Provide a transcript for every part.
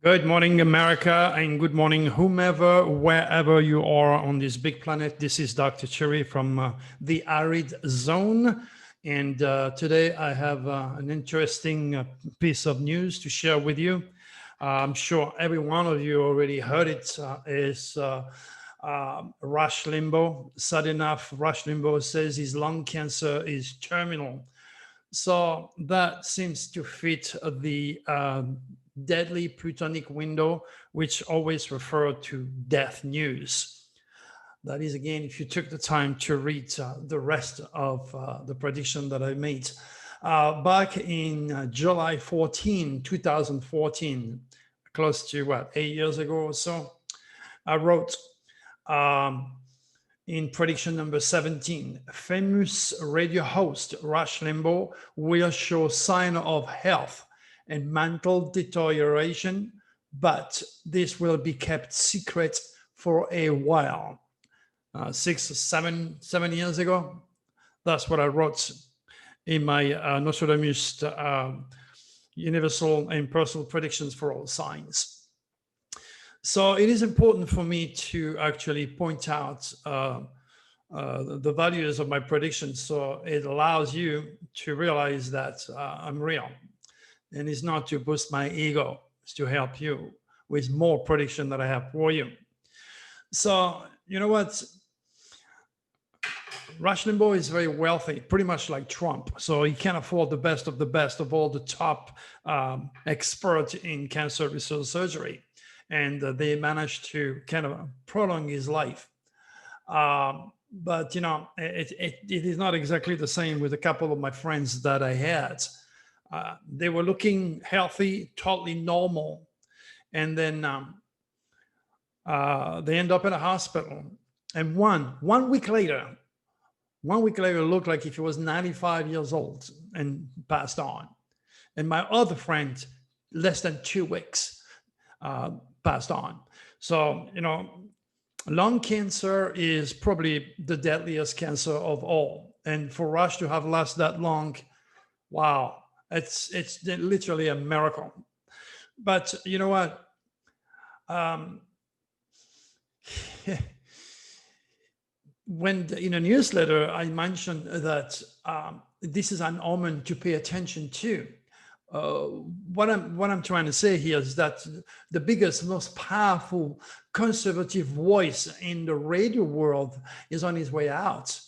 Good morning, America, and good morning, whomever, wherever you are on this big planet. This is Dr. Cherry from the Arid Zone. And today I have an interesting piece of news to share with you. I'm sure every one of you already heard it. Is Rush Limbaugh. Sad enough, Rush Limbaugh says his lung cancer is terminal. So that seems to fit the deadly Plutonic window, which always refer to death news. That is, again, if you took the time to read the rest of the prediction that I made. Back in July 14, 2014, close to what, 8 years ago or so, I wrote in prediction number 17, famous radio host Rush Limbaugh will show sign of health and mental deterioration, but this will be kept secret for a while. 7 years ago, that's what I wrote in my Nostradamus Universal and Personal Predictions for All Signs. So it is important for me to actually point out the values of my predictions, so it allows you to realize that I'm real. And it's not to boost my ego, it's to help you with more prediction that I have for you. So, you know what? Rush Limbaugh is very wealthy, pretty much like Trump. So he can afford the best of all the top experts in cancer research surgery. And they managed to kind of prolong his life. But, you know, it is not exactly the same with a couple of my friends that I had. They were looking healthy, totally normal. And then they end up in a hospital. And one week later, looked like if he was 95 years old and passed on. And my other friend, less than 2 weeks, passed on. So, you know, lung cancer is probably the deadliest cancer of all. And for Rush to have lasted that long, wow. It's literally a miracle. But you know what? When in a newsletter, I mentioned that this is an omen to pay attention to. What I'm trying to say here is that the biggest, most powerful conservative voice in the radio world is on his way out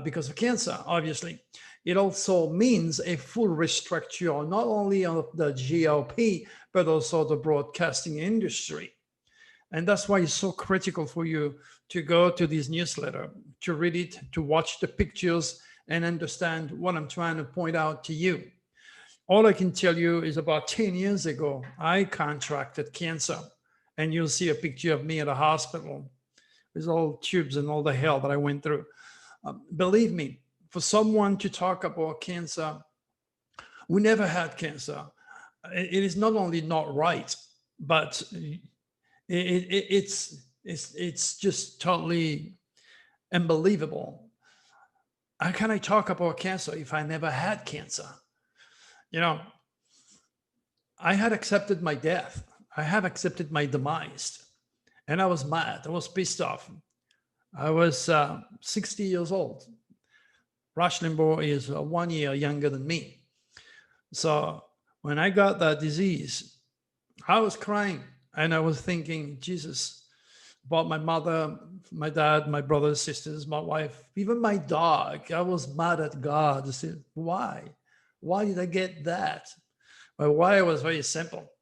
because of cancer, obviously. It also means a full restructure, not only of the GOP, but also the broadcasting industry. And that's why it's so critical for you to go to this newsletter, to read it, to watch the pictures, and understand what I'm trying to point out to you. All I can tell you is about 10 years ago, I contracted cancer. And you'll see a picture of me at a hospital with all tubes and all the hell that I went through. Believe me, for someone to talk about cancer, we never had cancer. It is not only not right, but it's just totally unbelievable. How can I talk about cancer if I never had cancer? You know, I had accepted my death. I have accepted my demise. And I was mad. I was pissed off. I was 60 years old. Rush Limbaugh is 1 year younger than me. So when I got that disease, I was crying and I was thinking, Jesus, about my mother, my dad, my brothers, sisters, my wife, even my dog. I was mad at God. I said, why? Why did I get that? Well, why was very simple.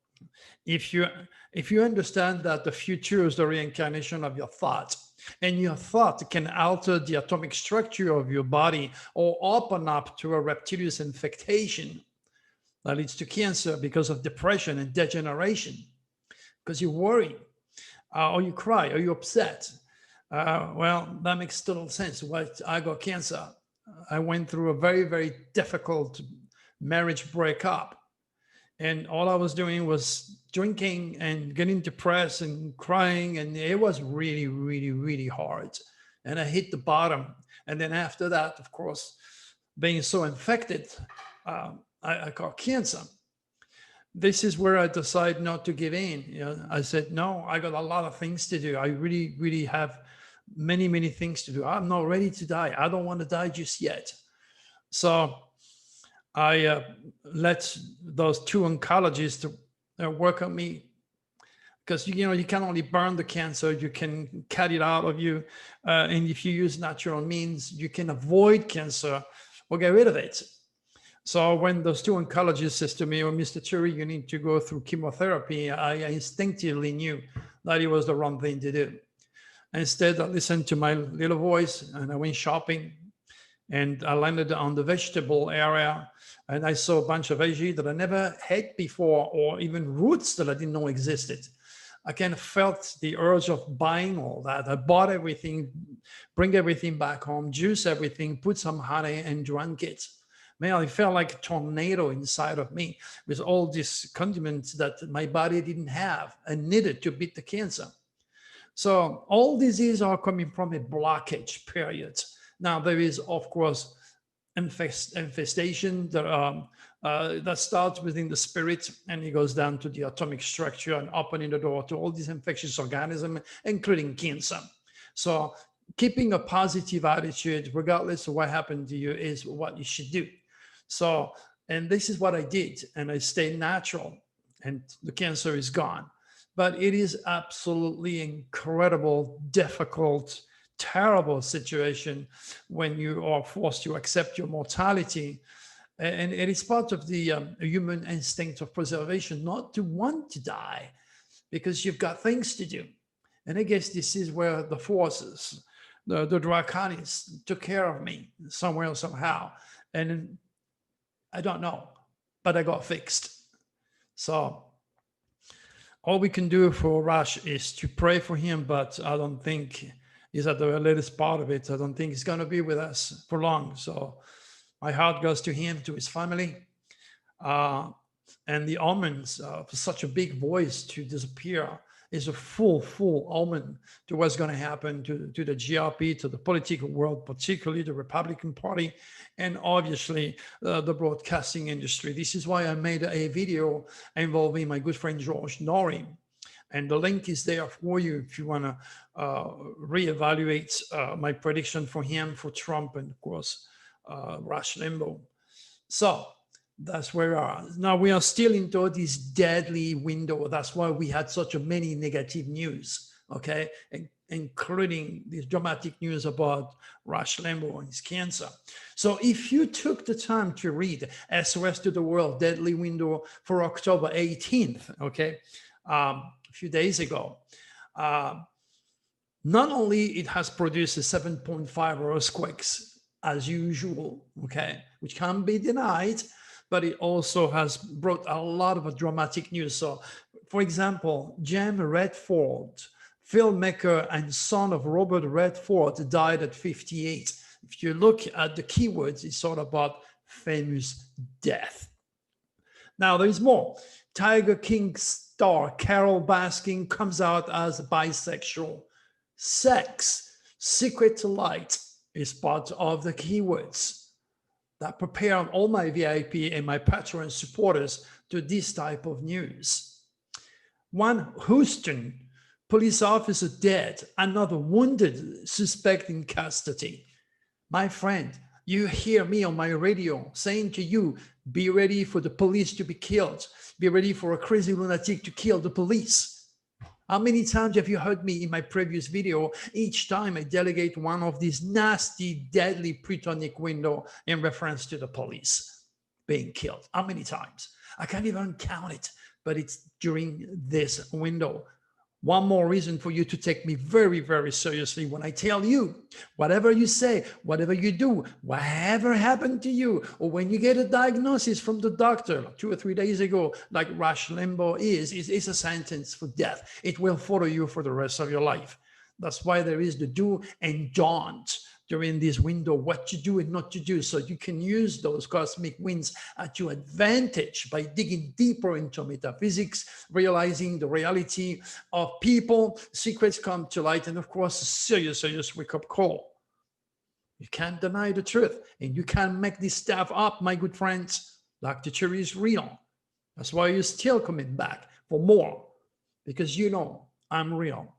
If you understand that the future is the reincarnation of your thought, and your thought can alter the atomic structure of your body or open up to a reptilian infectation that leads to cancer because of depression and degeneration, because you worry, or you cry, or you're upset. Well, that makes total sense. Why I got cancer. I went through a very, very difficult marriage breakup. And all I was doing was drinking and getting depressed and crying. And it was really, really, really hard. And I hit the bottom. And then after that, of course, being so infected, I got cancer. this is where I decide not to give in. You know, I said, no, I got a lot of things to do. I really, really have many, many things to do. I'm not ready to die. I don't want to die just yet. So I let those two oncologists work on me, because you know you can only burn the cancer, you can cut it out of you, and if you use natural means, you can avoid cancer or get rid of it. So when those two oncologists says to me, "Oh, Mr. Turi, you need to go through chemotherapy," I instinctively knew that it was the wrong thing to do. Instead, I listened to my little voice and I went shopping, and I landed on the vegetable area, and I saw a bunch of veggies that I never had before, or even roots that I didn't know existed. I kind of felt the urge of buying all that. I bought everything, bring everything back home, juice everything, put some honey, and drank it. Man, I felt like a tornado inside of me with all these condiments that my body didn't have and needed to beat the cancer. So all diseases are coming from a blockage period. Now there is, of course, infestation that starts within the spirit, and it goes down to the atomic structure and opening the door to all these infectious organisms, including cancer. So keeping a positive attitude, regardless of what happened to you, is what you should do. So, and this is what I did, and I stayed natural, and the cancer is gone. But it is absolutely incredible, difficult, terrible situation when you are forced to accept your mortality. And it is part of the human instinct of preservation not to want to die because you've got things to do. And I guess this is where the forces, the Draconis, took care of me somewhere, somehow. And I don't know, but I got fixed. So all we can do for Rush is to pray for him, but I don't think he's at the latest part of it. I don't think he's going to be with us for long. So my heart goes to him, to his family. And the omens for such a big voice to disappear is a full omen to what's going to happen to the GRP, to the political world, particularly the Republican Party, and obviously the broadcasting industry. This is why I made a video involving my good friend George Norrie. And the link is there for you if you want to reevaluate my prediction for him, for Trump, and of course, Rush Limbaugh. So that's where we are. Now we are still into this deadly window. That's why we had such a many negative news, okay? Including this dramatic news about Rush Limbaugh and his cancer. So if you took the time to read SOS to the World, Deadly Window for October 18th, okay, a few days ago, not only it has produced a 7.5 earthquakes as usual, okay, which can't be denied, but it also has brought a lot of dramatic news. So, for example, Jem Redford, filmmaker and son of Robert Redford, died at 58. If you look at the keywords, it's all about famous death. Now, there is more. Tiger King star Carol Baskin comes out as bisexual. Sex, secret to light, is part of the keywords that prepare all my VIP and my Patreon supporters to this type of news. One Houston police officer dead, another wounded, suspect in custody. My friend, you hear me on my radio saying to you, be ready for the police to be killed. Be ready for a crazy lunatic to kill the police. How many times have you heard me in my previous video? Each time I delegate one of these nasty, deadly Protonic window in reference to the police being killed. How many times? I can't even count it, but it's during this window. One more reason for you to take me very, very seriously when I tell you, whatever you say, whatever you do, whatever happened to you, or when you get a diagnosis from the doctor like 2 or 3 days ago, like Rush Limbaugh is a sentence for death. It will follow you for the rest of your life. That's why there is the do and don't during this window, what to do and not to do, so you can use those cosmic winds at your advantage by digging deeper into metaphysics, realizing the reality of people, secrets come to light, and of course, a serious wake-up call. You can't deny the truth, and you can't make this stuff up, my good friends. Dr. Cherry is real. That's why you're still coming back for more, because you know I'm real.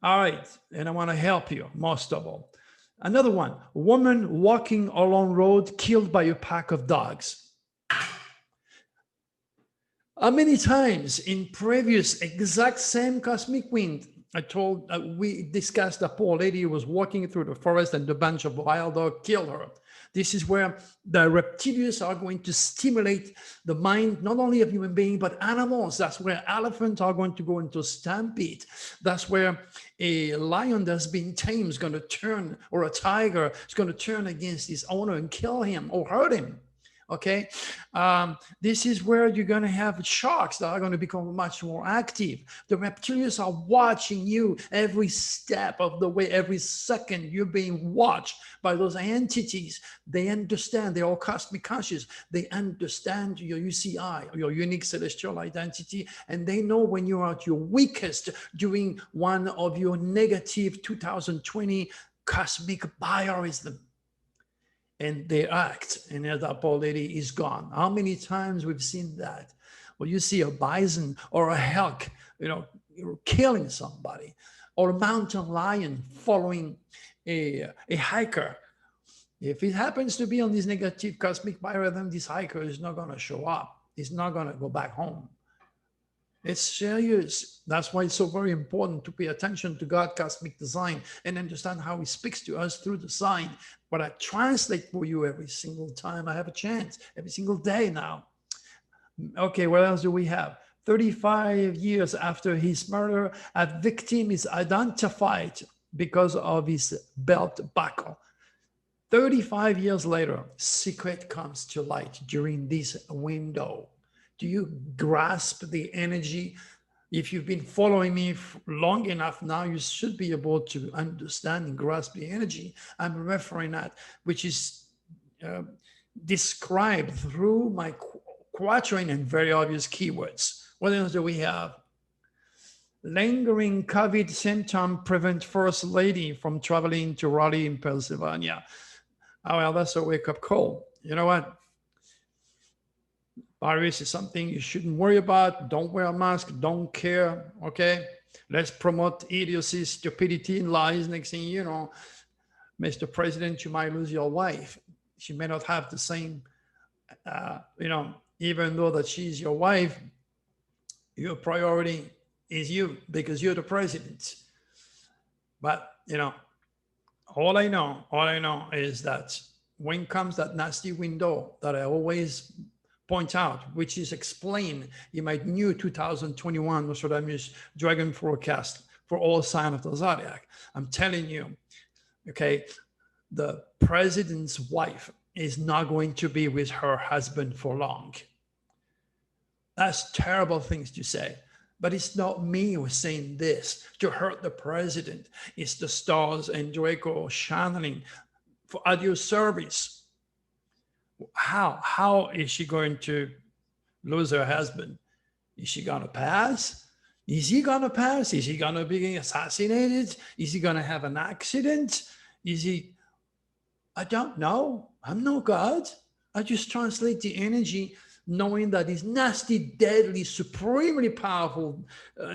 All right. And I want to help you most of all. Another one, woman walking along road killed by a pack of dogs. How many times in previous exact same cosmic wind, we discussed a poor lady who was walking through the forest and a bunch of wild dog killed her. This is where the reptilians are going to stimulate the mind, not only of human beings, but animals. That's where elephants are going to go into stampede. That's where a lion that's been tamed is going to turn, or a tiger is going to turn against his owner and kill him or hurt him. Okay, this is where you're going to have sharks that are going to become much more active. The reptilians are watching you every step of the way, every second you're being watched by those entities. They understand, they're all cosmic conscious. They understand your UCI, your unique celestial identity, and they know when you're at your weakest during one of your negative 2020 cosmic biorism. And they act, and that poor lady is gone. How many times we've seen that? Well, you see a bison or a elk, killing somebody, or a mountain lion following a hiker. If it happens to be on this negative cosmic biorhythm, this hiker is not going to show up. He's not going to go back home. It's serious. That's why it's so very important to pay attention to God's cosmic design and understand how he speaks to us through the sign. But I translate for you every single time I have a chance, every single day now. Okay, what else do we have? 35 years after his murder, a victim is identified because of his belt buckle. 35 years later, secret comes to light during this window. Do you grasp the energy? If you've been following me long enough now, you should be able to understand and grasp the energy I'm referring at, which is described through my quatrain and very obvious keywords. What else do we have? Lingering COVID symptom prevent First Lady from traveling to Raleigh in Pennsylvania. Oh, well, that's a wake-up call. You know what? Virus is something you shouldn't worry about. Don't wear a mask. Don't care. Okay. Let's promote idiocy, stupidity, and lies. Next thing you know, Mr. President, you might lose your wife. She may not have the same, even though that she's your wife, your priority is you because you're the president. But, all I know is that when comes that nasty window that I always point out, which is explained in my new 2021 Nostradamus Dragon forecast for all signs of the zodiac. I'm telling you, okay, the president's wife is not going to be with her husband for long. That's terrible things to say, but it's not me who's saying this to hurt the president. It's the stars and Draco channeling at your service. How is she going to lose her husband? Is she going to pass? Is he going to pass? Is he going to be assassinated? Is he going to have an accident? I don't know. I'm no God. I just translate the energy, knowing that this nasty, deadly, supremely powerful,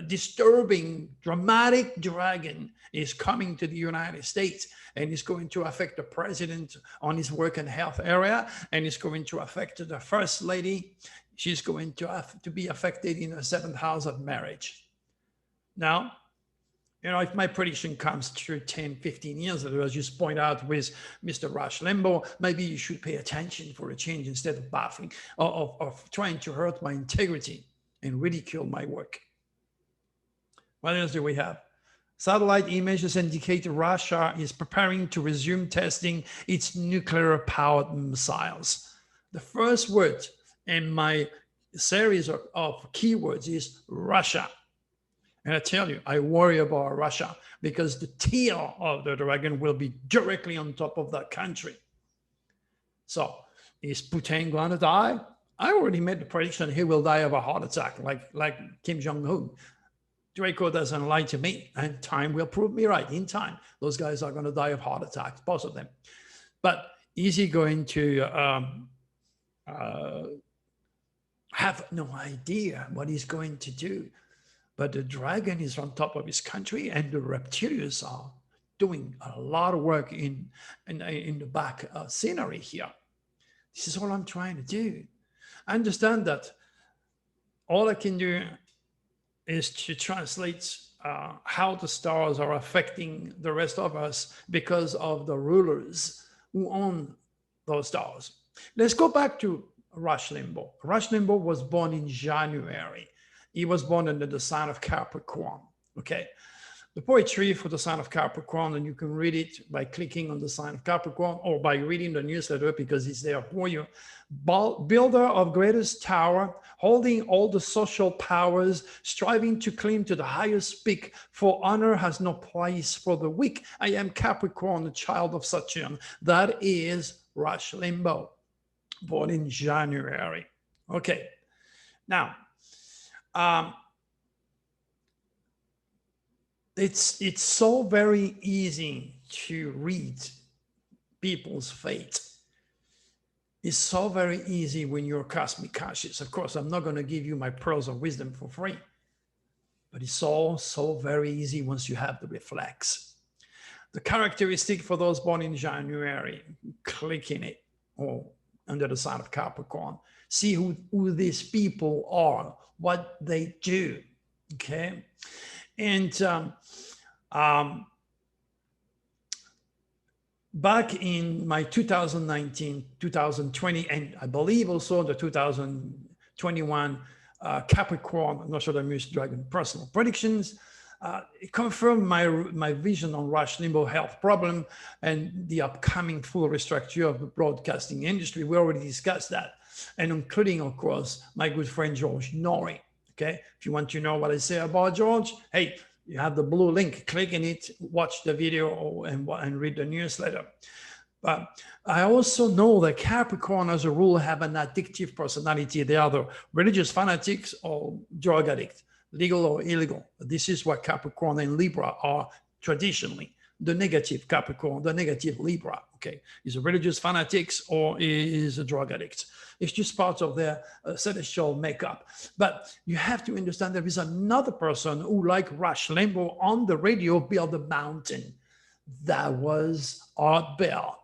disturbing, dramatic dragon is coming to the United States, and is going to affect the president on his work and health area, and is going to affect the first lady. She's going to have to be affected in the 7th house of marriage. Now, if my prediction comes true 10, 15 years ago, as you point out with Mr. Rush Limbaugh, maybe you should pay attention for a change instead of baffling, of trying to hurt my integrity and ridicule my work. What else do we have? Satellite images indicate Russia is preparing to resume testing its nuclear-powered missiles. The first word in my series of keywords is Russia. And I tell you, I worry about Russia because the tail of the dragon will be directly on top of that country. So is Putin going to die? I already made the prediction he will die of a heart attack, like Kim Jong-un. Draco doesn't lie to me, and time will prove me right. In time, those guys are going to die of heart attacks, both of them. But is he going to have no idea what he's going to do. But the dragon is on top of his country, and the reptilians are doing a lot of work in the back scenery here. This is all I'm trying to do. I understand that all I can do is to translate how the stars are affecting the rest of us because of the rulers who own those stars. Let's go back to Rush Limbaugh. Rush Limbaugh was born in January. He was born under the sign of Capricorn. Okay. The poetry for the sign of Capricorn, and you can read it by clicking on the sign of Capricorn or by reading the newsletter because it's there for you. Builder of greatest tower, holding all the social powers, striving to climb to the highest peak, for honor has no place for the weak. I am Capricorn, the child of Saturn. That is Rush Limbaugh, born in January. Okay. Now, it's so very easy to read people's fate. It's so very easy when you're cosmic conscious. Of course, I'm not going to give you my pearls of wisdom for free, but it's all so very easy once you have the reflex. The characteristic for those born in January, click in it or under the sign of Capricorn, see who these people are, what they do, okay? And back in my 2019, 2020, and I believe also the 2021 Capricorn, I'm not sure the Muse Dragon personal predictions, it confirmed my vision on Rush Limbaugh health problem and the upcoming full restructure of the broadcasting industry. We already discussed that, and including, of course, my good friend George Norrie. Okay, if you want to know what I say about George, hey, you have the blue link, click in it, watch the video and read the newsletter. But I also know that Capricorn, as a rule, have an addictive personality. They are the religious fanatics or drug addicts, legal or illegal. This is what Capricorn and Libra are traditionally. The negative Capricorn, the negative Libra, okay, is a religious fanatics or is a drug addict. It's just part of their celestial makeup. But you have to understand there is another person who, like Rush Limbaugh on the radio, built a mountain. That was Art Bell.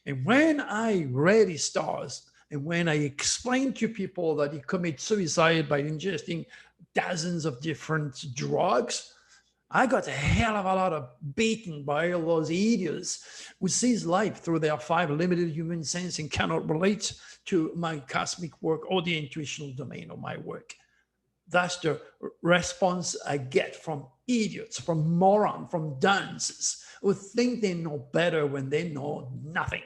And when I read his stars, and when I explained to people that he committed suicide by ingesting dozens of different drugs, I got a hell of a lot of beaten by all those idiots who sees life through their 5 limited human sense and cannot relate to my cosmic work or the intuitional domain of my work. That's the response I get from idiots, from morons, from dunces who think they know better when they know nothing.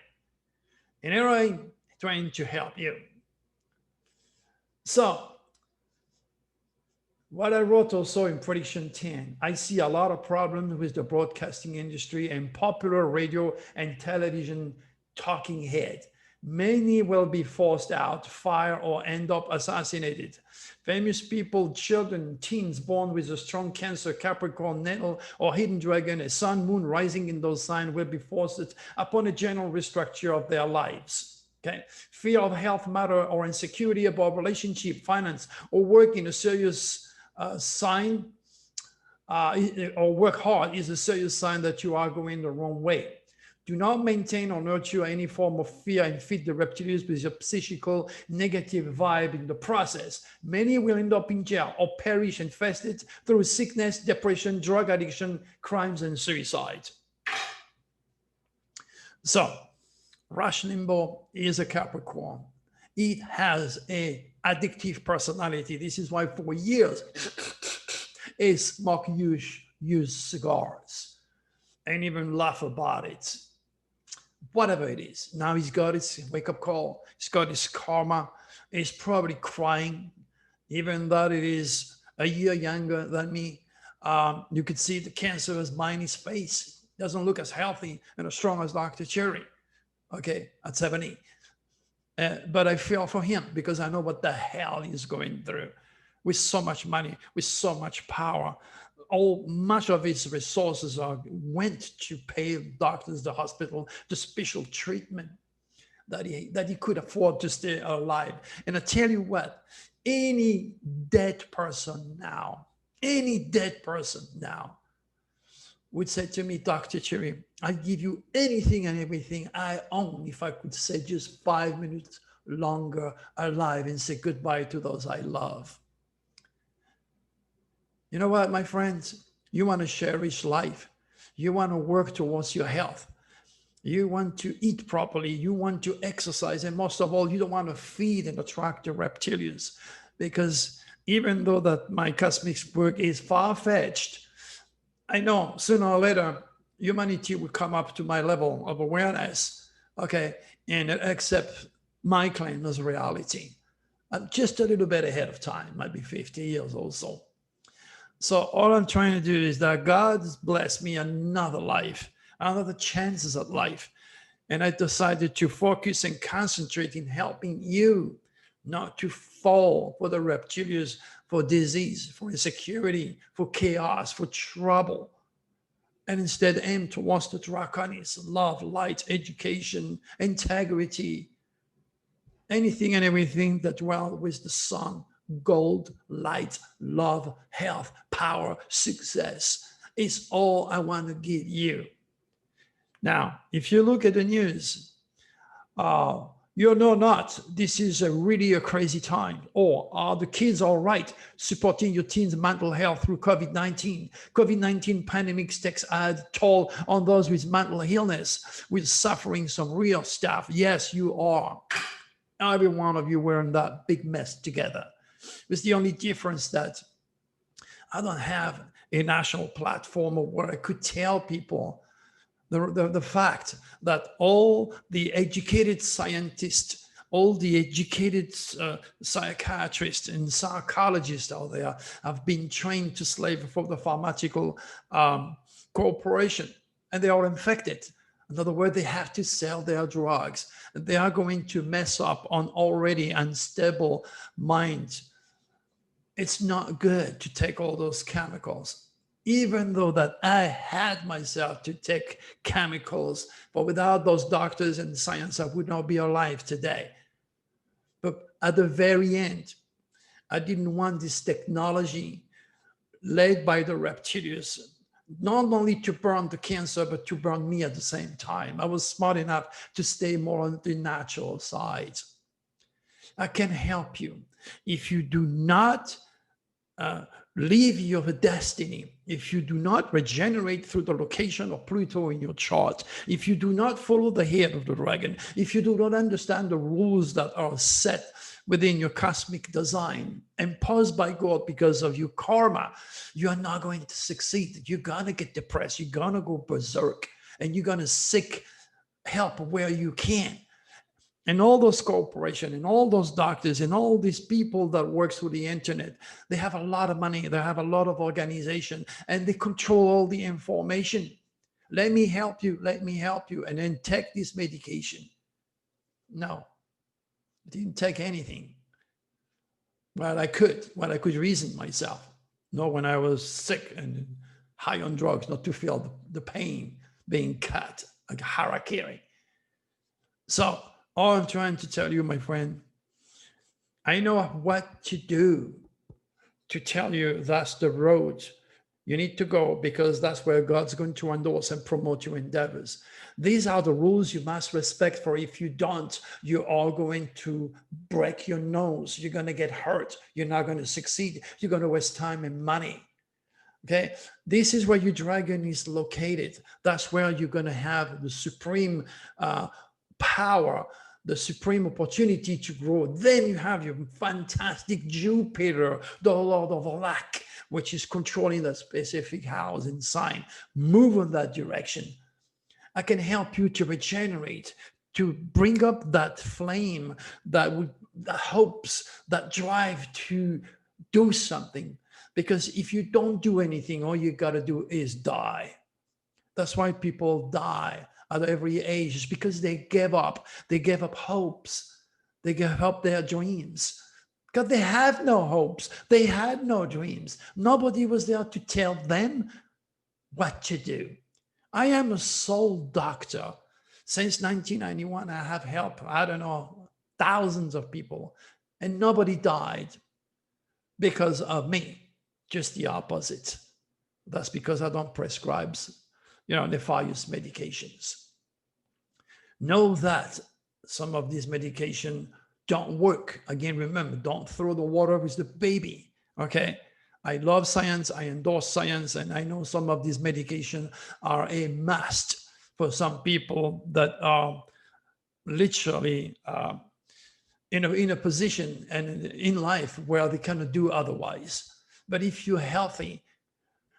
And here I'm trying to help you. So, what I wrote also in prediction 10, I see a lot of problems with the broadcasting industry and popular radio and television talking head. Many will be forced out, fired, or end up assassinated. Famous people, children, teens born with a strong Cancer, Capricorn, Nettle, or Hidden Dragon, a sun, moon rising in those signs will be forced upon a general restructure of their lives. Okay, fear of health matter or insecurity about relationship, finance, or work in a serious sign or work hard is a serious sign that you are going the wrong way. Do not maintain or nurture any form of fear and feed the reptilians with your psychical negative vibe in the process. Many will end up in jail or perish infested through sickness, depression, drug addiction, crimes, and suicide. So, Rush Limbaugh is a Capricorn. It has a addictive personality. This is why for years he smoked used cigars and even laugh about it. Whatever it is. Now he's got his wake-up call. He's got his karma. He's probably crying, even though it is a year younger than me. You could see the cancer is behind his face. Doesn't look as healthy and as strong as Dr. Cherry, okay, at 70. But I feel for him because I know what the hell he's going through with so much money, with so much power. Much of his resources went to pay doctors, the hospital, the special treatment. that he could afford to stay alive. And I tell you what, any dead person now, any dead person now would say to me, Dr. Cherry, I'd give you anything and everything I own if I could stay just 5 minutes longer alive and say goodbye to those I love. You know what, my friends? You want to cherish life. You want to work towards your health. You want to eat properly. You want to exercise. And most of all, you don't want to feed and attract the reptilians. Because even though that my cosmic work is far-fetched, I know sooner or later, humanity will come up to my level of awareness, okay, and accept my claim as reality. I'm just a little bit ahead of time, might be 50 years or so. So all I'm trying to do is that God has blessed me another life, another chances at life. And I decided to focus and concentrate in helping you not to fall for the reptilians, for disease, for insecurity, for chaos, for trouble. And instead aim towards the draconis, love, light, education, integrity, anything and everything that dwell with the sun, gold, light, love, health, power, success. It's all I want to give you. Now, if you look at the news, you know not, this is really a crazy time. Or are the kids all right supporting your teens' mental health through COVID-19? COVID-19 pandemic takes a toll on those with mental illness, with suffering some real stuff. Yes, you are. Every one of you were in that big mess together. It's the only difference that I don't have a national platform where I could tell people the fact that all the educated scientists, all the educated psychiatrists and psychologists out there have been trained to slave for the pharmaceutical corporation, and they are infected. In other words, they have to sell their drugs. They are going to mess up on already unstable minds. It's not good to take all those chemicals. Even though that I had myself to take chemicals, but without those doctors and science, I would not be alive today. But at the very end, I didn't want this technology led by the reptilians, not only to burn the cancer, but to burn me at the same time. I was smart enough to stay more on the natural side. I can help you. If you do not live your destiny, if you do not regenerate through the location of Pluto in your chart, if you do not follow the head of the dragon, if you do not understand the rules that are set within your cosmic design, imposed by God because of your karma, you are not going to succeed. You're going to get depressed. You're going to go berserk, and you're going to seek help where you can. And all those corporations and all those doctors and all these people that work through the internet, they have a lot of money, they have a lot of organization, and they control all the information. Let me help you, and then take this medication. No, I didn't take anything. Well, I could reason myself. Not when I was sick and high on drugs, not to feel the pain being cut like a harakiri. So, all I'm trying to tell you, my friend, I know what to do to tell you that's the road you need to go, because that's where God's going to endorse and promote your endeavors. These are the rules you must respect, for if you don't, you are going to break your nose. You're going to get hurt. You're not going to succeed. You're going to waste time and money. Okay, this is where your dragon is located. That's where you're going to have the supreme power, the supreme opportunity to grow. Then you have your fantastic Jupiter, the Lord of Luck, which is controlling the specific house and sign. Move in that direction. I can help you to regenerate, to bring up that flame, that hopes, that drive to do something. Because if you don't do anything, all you got to do is die. That's why people die at every age, is because they gave up. They gave up hopes. They gave up their dreams. Because they have no hopes. They had no dreams. Nobody was there to tell them what to do. I am a soul doctor Since 1991, I have helped, I don't know, thousands of people, and nobody died because of me, just the opposite. That's because I don't prescribe, nefarious medications. Know that some of these medications don't work. Again, remember, don't throw the water with the baby, okay? I love science, I endorse science, and I know some of these medications are a must for some people that are literally in a position and in life where they cannot do otherwise. But if you're healthy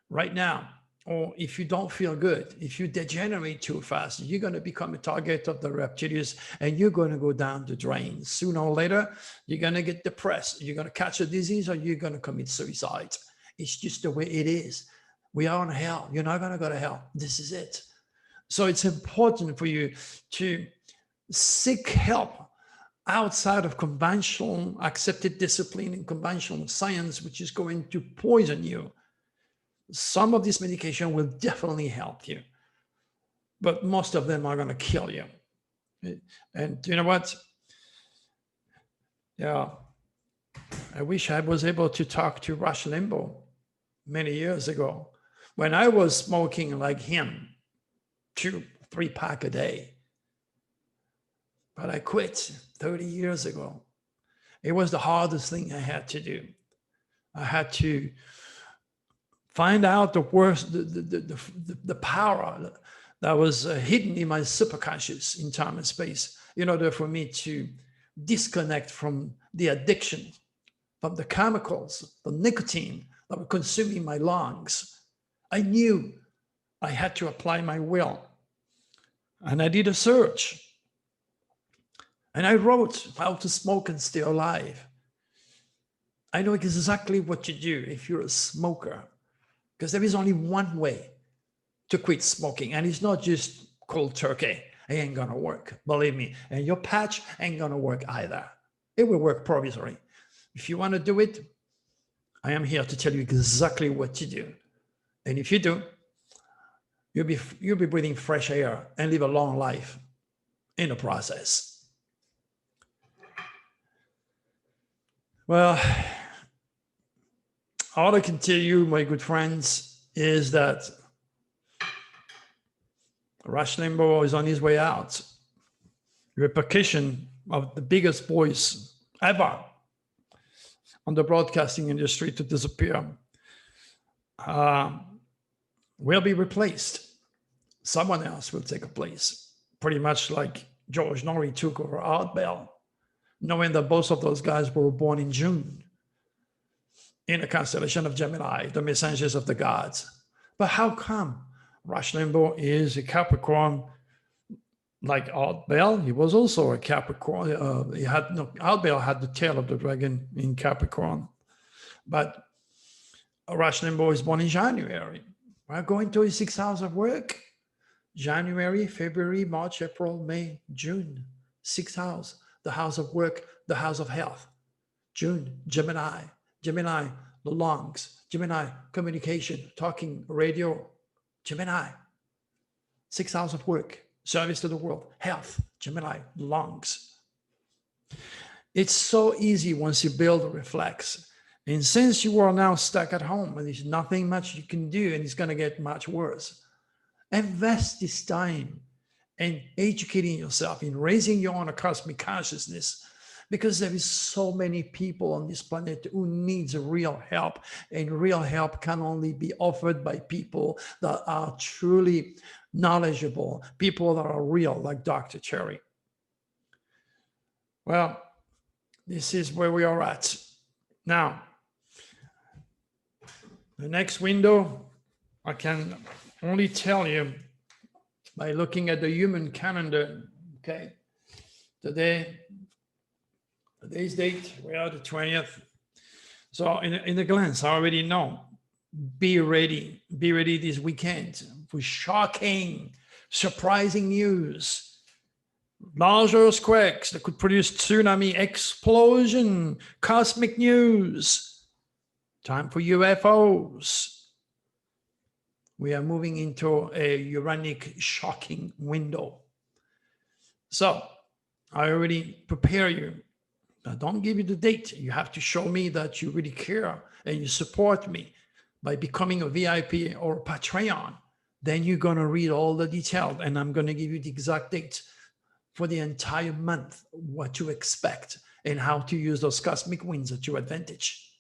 right now, or if you don't feel good, if you degenerate too fast, you're going to become a target of the reptilians and you're going to go down the drain. Sooner or later, you're going to get depressed. You're going to catch a disease or you're going to commit suicide. It's just the way it is. We are on hell. You're not going to go to hell. This is it. So it's important for you to seek help outside of conventional accepted discipline and conventional science, which is going to poison you. Some of this medication will definitely help you, but most of them are going to kill you. And you know what? Yeah, I wish I was able to talk to Rush Limbaugh many years ago when I was smoking like him, 2-3 packs a day. But I quit 30 years ago. It was the hardest thing I had to do. I had to find out the worst, the power that was hidden in my superconscious in time and space in order for me to disconnect from the addiction, from the chemicals, the nicotine that were consuming my lungs. I knew I had to apply my will. And I did a search. And I wrote how to smoke and stay alive. I know exactly what to do if you're a smoker, because there is only one way to quit smoking, and it's not just cold turkey. It ain't gonna work, believe me. And your patch ain't gonna work either. It will work provisory. If you want to do it, I am here to tell you exactly what to do. And if you do, you'll be breathing fresh air and live a long life in the process. Well, all I can tell you, my good friends, is that Rush Limbaugh is on his way out. Repercussion of the biggest voice ever on the broadcasting industry to disappear will be replaced. Someone else will take a place, pretty much like George Norrie took over Art Bell, knowing that both of those guys were born in June in the constellation of Gemini, the messengers of the gods. But how come Rush Limbaugh is a Capricorn like Art Bell? He was also a Capricorn. Art Bell had the tail of the dragon in Capricorn. But Rush Limbaugh is born in January. We're going to his 6th house of work. January, February, March, April, May, June. 6th house, the house of work, the house of health. June, Gemini. Gemini, the lungs. Gemini, communication, talking, radio. Gemini, 6th house of work, service to the world, health. Gemini, lungs. It's so easy once you build a reflex. And since you are now stuck at home and there's nothing much you can do and it's going to get much worse, invest this time in educating yourself, in raising your own cosmic consciousness, because there is so many people on this planet who needs real help, and real help can only be offered by people that are truly knowledgeable, people that are real, like Dr. Cherry. Well, this is where we are at. Now, the next window, I can only tell you by looking at the human calendar. Okay, today's date, we are the 20th. So in a glance, I already know. Be ready this weekend for shocking, surprising news. Large earthquakes that could produce tsunami, explosion, cosmic news. Time for UFOs. We are moving into a Uranic shocking window. So I already prepare you. I don't give you the date. You have to show me that you really care and you support me by becoming a VIP or a Patreon. Then you're going to read all the details, and I'm going to give you the exact date for the entire month, what to expect, and how to use those cosmic winds at your advantage.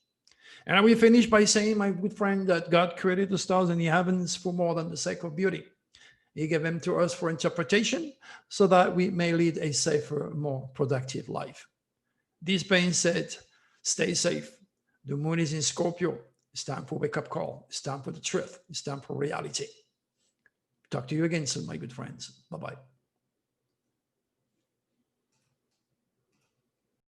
And I will finish by saying, my good friend, that God created the stars and the heavens for more than the sake of beauty. He gave them to us for interpretation so that we may lead a safer, more productive life. This being said, stay safe. The moon is in Scorpio. It's time for wake-up call. It's time for the truth. It's time for reality. Talk to you again soon, my good friends. Bye-bye.